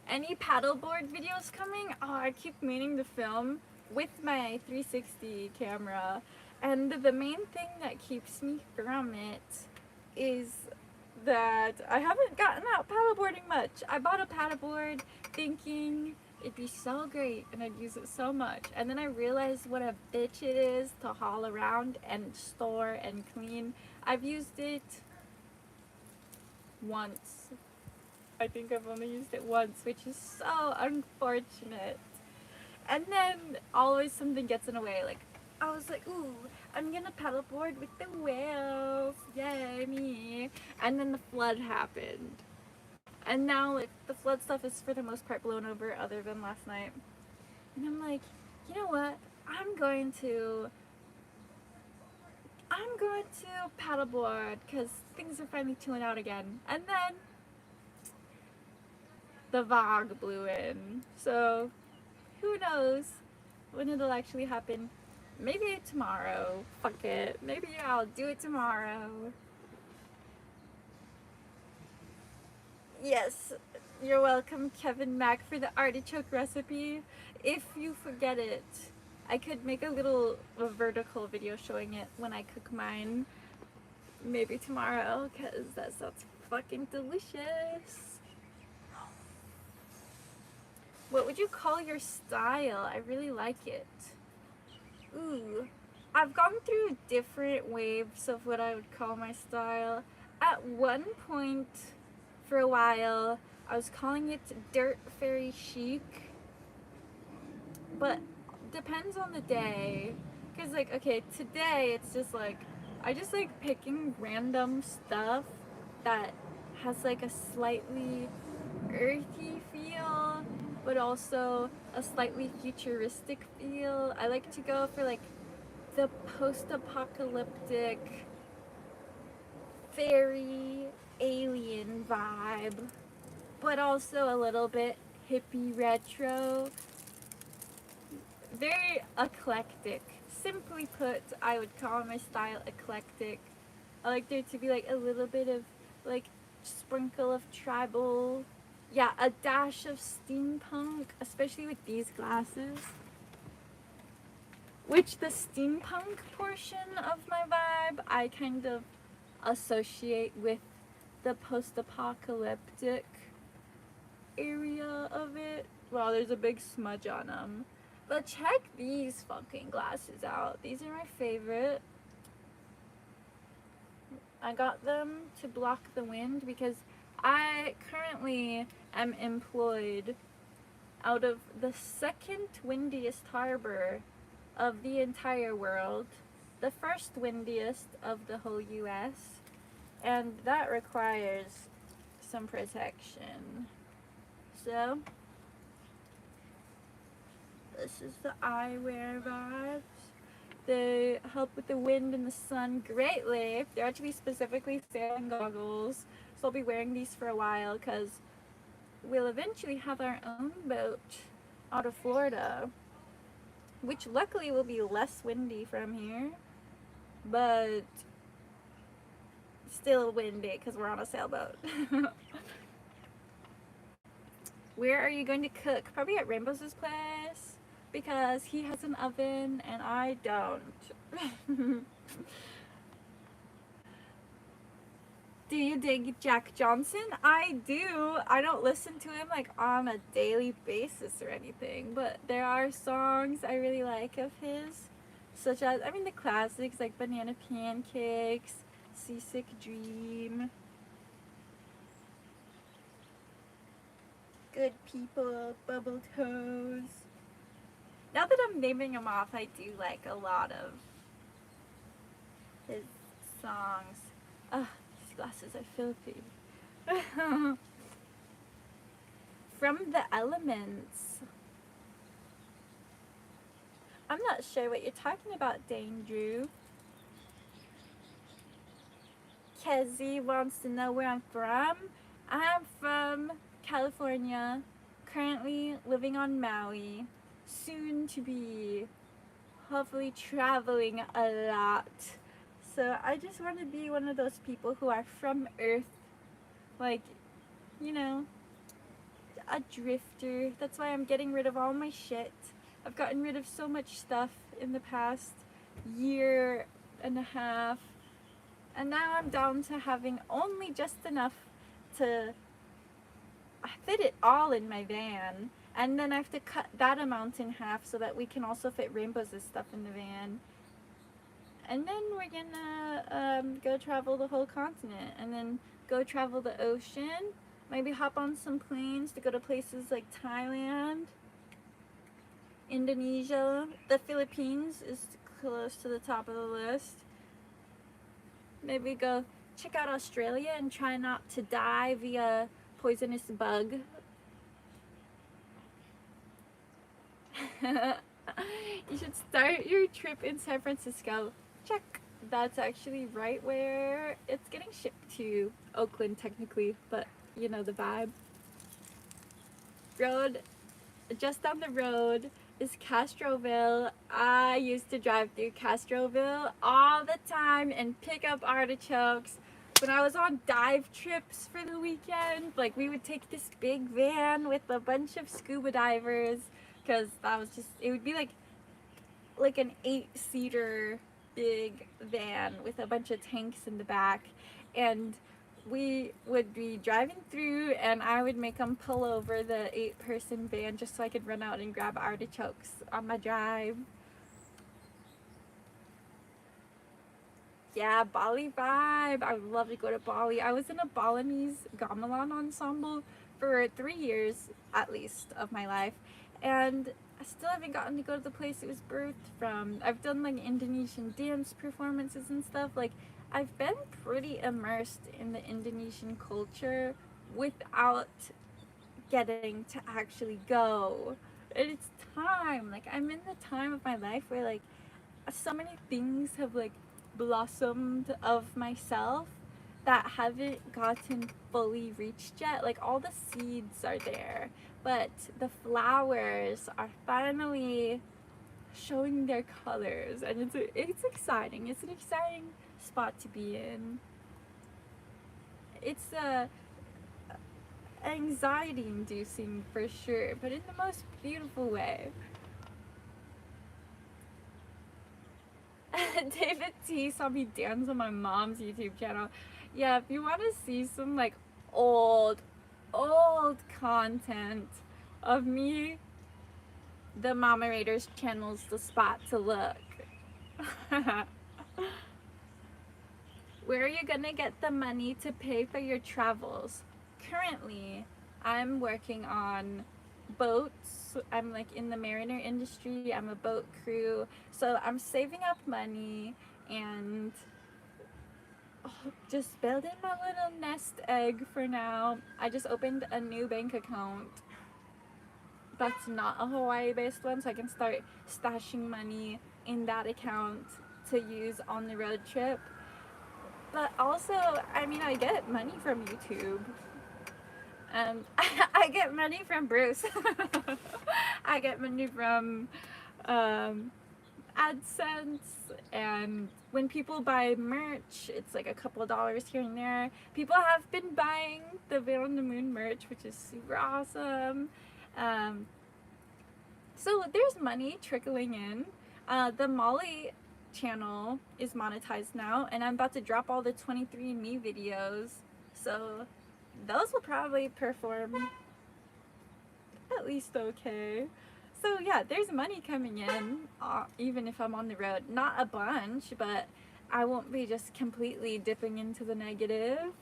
Any paddleboard videos coming? Oh, I keep meaning to film with my 360 camera, and the main thing that keeps me from it is that I haven't gotten out paddleboarding much. I bought a paddleboard thinking it'd be so great and I'd use it so much, and then I realized what a bitch it is to haul around and store and clean. I've used it once. I think I've only used it once, which is so unfortunate. And then always something gets in the way, like I was like, ooh, I'm gonna paddleboard with the whales, yay, me. And then the flood happened. And now, like, the flood stuff is for the most part blown over other than last night. And I'm like, you know what? I'm going to paddleboard because things are finally chilling out again. And then the VOG blew in. So who knows when it'll actually happen. Maybe tomorrow. Fuck it. Maybe I'll do it tomorrow. Yes, you're welcome, Kevin Mack, for the artichoke recipe. If you forget it, I could make a vertical video showing it when I cook mine. Maybe tomorrow, because that sounds fucking delicious. What would you call your style? I really like it. Ooh, I've gone through different waves of what I would call my style. At one point, for a while, I was calling it dirt fairy chic, but depends on the day. Cause like, okay, today it's just like, I just like picking random stuff that has like a slightly earthy feel, but also a slightly futuristic feel. I like to go for like the post-apocalyptic fairy alien vibe, but also a little bit hippie retro. Very eclectic. Simply put, I would call my style eclectic. I like there to be like a little bit of like sprinkle of tribal. Yeah, a dash of steampunk, especially with these glasses. Which the steampunk portion of my vibe, I kind of associate with the post-apocalyptic area of it. Wow, there's a big smudge on them. But check these fucking glasses out. These are my favorite. I got them to block the wind because I currently am employed out of the second windiest harbor of the entire world, the first windiest of the whole US, and that requires some protection. So this is the eyewear vibes. They help with the wind and the sun greatly. They're actually specifically sailing goggles, so I'll be wearing these for a while because we'll eventually have our own boat out of Florida, which luckily will be less windy from here, but still windy because we're on a sailboat. Where are you going to cook? Probably at Rainbow's place because he has an oven and I don't. Do you dig Jack Johnson? I do. I don't listen to him like on a daily basis or anything, but there are songs I really like of his, such as, I mean, the classics like Banana Pancakes, Seasick Dream, Good People, Bubble Toes. Now that I'm naming them off, I do like a lot of his songs. Ugh, these glasses are filthy. From the Elements. I'm not sure what you're talking about, Dane Drew. Kezzy wants to know where I'm from. I'm from California, currently living on Maui, soon to be hopefully traveling a lot. So I just want to be one of those people who are from Earth, like, you know, a drifter. That's why I'm getting rid of all my shit. I've gotten rid of so much stuff in the past year and a half, and now I'm down to having only just enough to fit it all in my van, and then I have to cut that amount in half so that we can also fit Rainbow's stuff in the van. And then we're gonna go travel the whole continent, and then go travel the ocean, maybe hop on some planes to go to places like Thailand, Indonesia. The Philippines is close to the top of the list. Maybe go check out Australia and try not to die via poisonous bug. You should start your trip in San Francisco. Check. That's actually right where it's getting shipped to. Oakland, technically, but you know the vibe. Road, just down the road is Castroville. I used to drive through Castroville all the time and pick up artichokes. When I was on dive trips for the weekend, like we would take this big van with a bunch of scuba divers, because that was just, it would be like an 8-seater big van with a bunch of tanks in the back, and we would be driving through and I would make them pull over the 8-person van just so I could run out and grab artichokes on my drive. Yeah, Bali vibe. I would love to go to Bali. I was in a Balinese gamelan ensemble for 3 years at least of my life, and I still haven't gotten to go to the place it was birthed from. I've done like Indonesian dance performances and stuff. Like, I've been pretty immersed in the Indonesian culture without getting to actually go. And it's time. Like, I'm in the time of my life where like so many things have like blossomed of myself that haven't gotten fully reached yet. Like, all the seeds are there, but the flowers are finally showing their colors, and it's exciting. It's an exciting spot to be in. It's anxiety inducing for sure, but in the most beautiful way. David T saw me dance on my mom's YouTube channel. Yeah, if you want to see some like old content of me, the Mama Raiders channel's the spot to look. Where are you gonna get the money to pay for your travels? Currently, I'm working on boats. I'm like in the mariner industry. I'm a boat crew. So I'm saving up money and just building my little nest egg for now. I just opened a new bank account that's not a Hawaii-based one, so I can start stashing money in that account to use on the road trip. But also, I mean, I get money from YouTube. I get money from Bruce. I get money from AdSense, and when people buy merch, it's like a couple of dollars here and there. People have been buying the Veil on the Moon merch, which is super awesome. So there's money trickling in. The Molly channel is monetized now, and I'm about to drop all the 23andMe videos, so those will probably perform at least okay. So yeah, there's money coming in, even if I'm on the road. Not a bunch, but I won't be just completely dipping into the negative.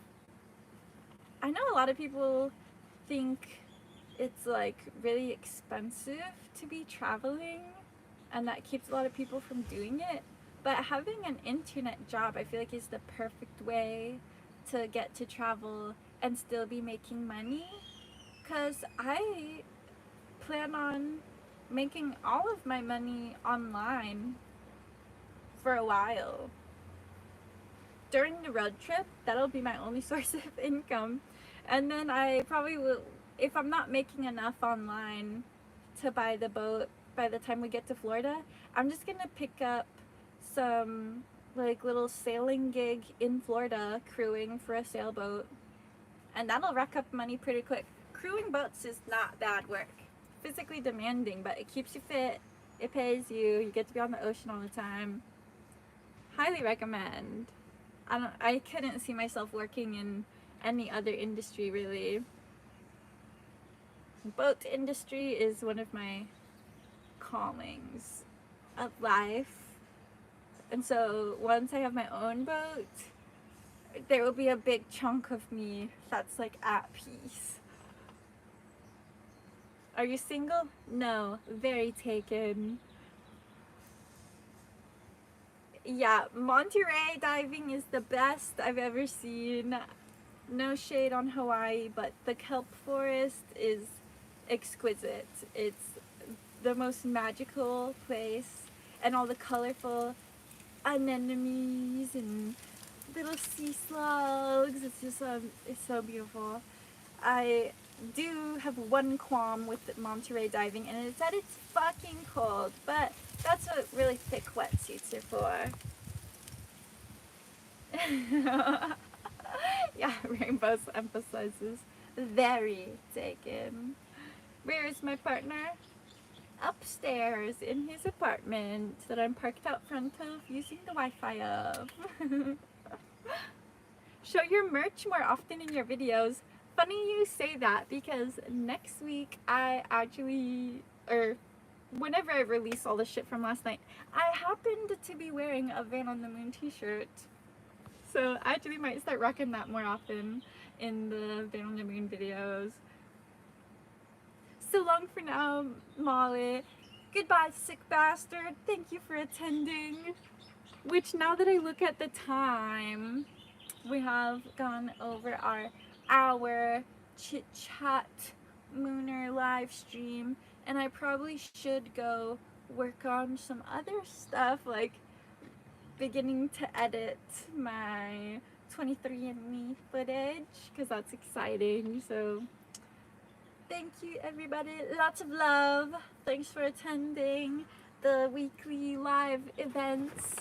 I know a lot of people think it's like really expensive to be traveling, and that keeps a lot of people from doing it. But having an internet job, I feel like, is the perfect way to get to travel and still be making money. Because I plan on making all of my money online for a while. During the road trip, that'll be my only source of income. And then I probably will, if I'm not making enough online to buy the boat by the time we get to Florida, I'm just gonna pick up some like little sailing gig in Florida, crewing for a sailboat, and that'll rack up money pretty quick. Crewing boats is not bad work. Physically demanding, but it keeps you fit, it pays you, you get to be on the ocean all the time. Highly recommend. I couldn't see myself working in any other industry really. Boat industry is one of my callings of life. And so once I have my own boat, there will be a big chunk of me that's like at peace. Are you single? No, very taken. Yeah, Monterey diving is the best I've ever seen. No shade on Hawaii, but the kelp forest is exquisite. It's the most magical place, and all the colorful anemones and little sea slugs. It's just it's so beautiful. I do have one qualm with Monterey diving, and it's that it's fucking cold, but that's what really thick wetsuits are for. Yeah, Rainbows emphasizes very taken. Where is my partner? Upstairs in his apartment that I'm parked out front of using the Wi-Fi of. Show your merch more often in your videos. Funny you say that, because next week I actually, or whenever I release all the shit from last night, I happened to be wearing a Van on the Moon t-shirt. So I actually might start rocking that more often in the Van on the Moon videos. So long for now, Molly. Goodbye, sick bastard. Thank you for attending. Which, now that I look at the time, we have gone over our hour chit-chat Mooner live stream, and I probably should go work on some other stuff, like beginning to edit my 23andMe footage, because that's exciting. So thank you, everybody. Lots of love. Thanks for attending the weekly live events.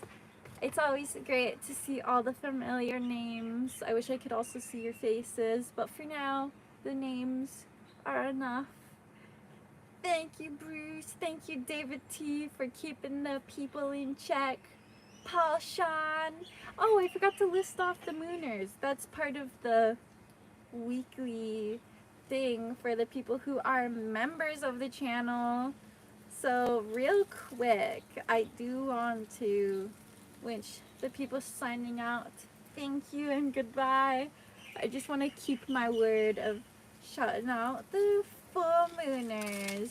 It's always great to see all the familiar names. I wish I could also see your faces, but for now, the names are enough. Thank you, Bruce. Thank you, David T, for keeping the people in check. Paul Sean. Oh, I forgot to list off the Mooners. That's part of the weekly thing for the people who are members of the channel. So real quick, I do want to wish the people signing out thank you and goodbye. I just want to keep my word of shouting out the full mooners.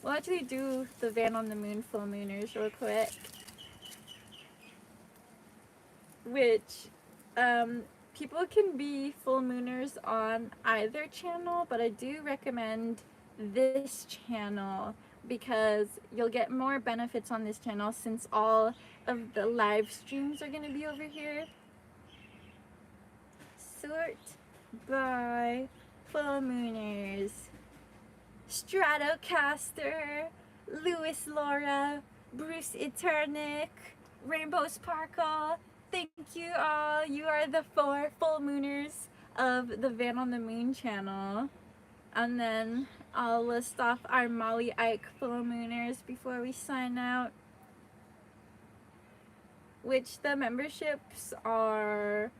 We'll actually do the Van on the Moon full mooners real quick, which people can be full mooners on either channel, but I do recommend this channel because you'll get more benefits on this channel since all of the live streams are going to be over here. Sort by full mooners: Stratocaster, Louis Laura, Bruce Eternic, Rainbow Sparkle. Thank you all. You are the 4 full mooners of the Van on the Moon channel. And then I'll list off our Molly Eich full mooners before we sign out, which the memberships are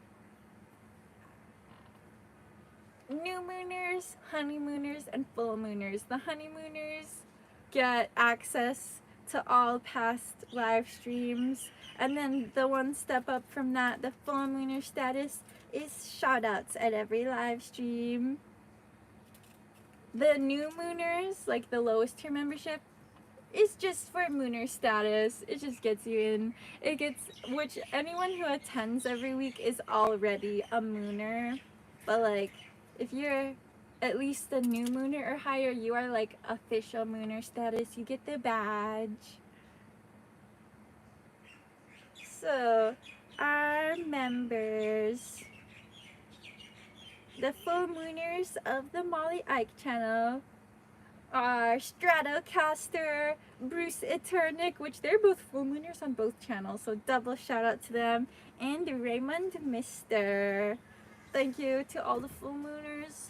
new mooners, honeymooners, and full mooners. The honeymooners get access to all past live streams, and then the one step up from that, the full mooner status, is shout outs at every live stream. The new mooners, like the lowest tier membership, is just for mooner status. It just gets you in. It gets, which anyone who attends every week is already a mooner, but like if you're at least a new mooner or higher, you are like official mooner status. You get the badge. So our members, the full mooners of the Molly Eich channel, are Stratocaster, Bruce Eternic, which they're both full mooners on both channels, so double shout out to them, and Raymond Mister. Thank you to all the full mooners.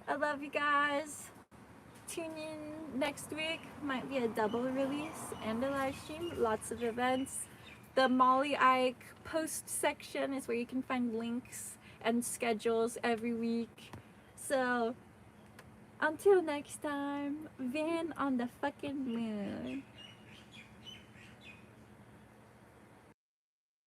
I love you guys. Tune in next week. Might be a double release and a live stream. Lots of events. The Molly Eich post section is where you can find links and schedules every week. So until next time, Van on the fucking moon.